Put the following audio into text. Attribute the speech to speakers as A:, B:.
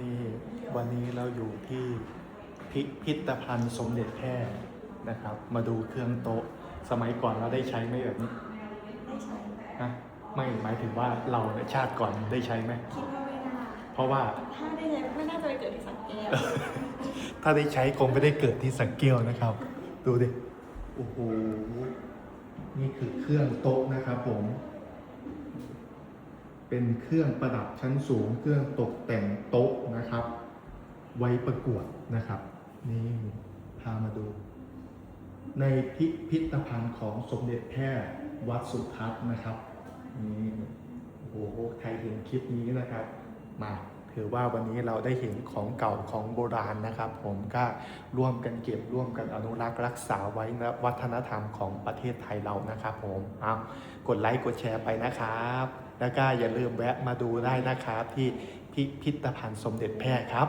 A: นี่วันนี้เราอยู่ที่พิพิธภัณฑ์สมเด็จแพร่นะครับ มาดูเครื่องโต๊ะสมัยก่อนเราได้ใช้ไหมแบบนี้
B: ได้ใช้
A: ฮะไม่หมายถึงว่าเราชาติก่อนได้ใช้ไหม
B: คิดว่าไม่น่า
A: เพราะว่า
B: ถ้าได้ใช้ไม่น่าจะไปเกิดที่สังแก้ว
A: ถ้าได้ใช้คงไม่ได้เกิดที่สังเกลนะครับ ดูดิโอ้โหนี่คือเครื่องโต๊ะนะครับผม เป็นเครื่องประดับชั้นสูง เครื่องตกแต่งโต๊ะนะครับ ไว้ประกวดนะครับ นี่พามาดู ในพิพิธภัณฑ์ของสมเด็จแพร่วัดสุทัศน์นะครับนี่โอ้โหใครเห็นคลิปนี้นะครับ มาถือว่าวันนี้เราได้เห็นของเก่าของโบราณนะครับ ผมก็ร่วมกันเก็บร่วมกันอนุรักษ์รักษาไว้นะวัฒนธรรมของประเทศไทยเรานะครับ ผมเอากดไลค์กดแชร์ไปนะครับ แล้วก็อย่าลืมแวะมาดูได้นะครับที่พิพิธภัณฑ์สมเด็จแพร่ครับ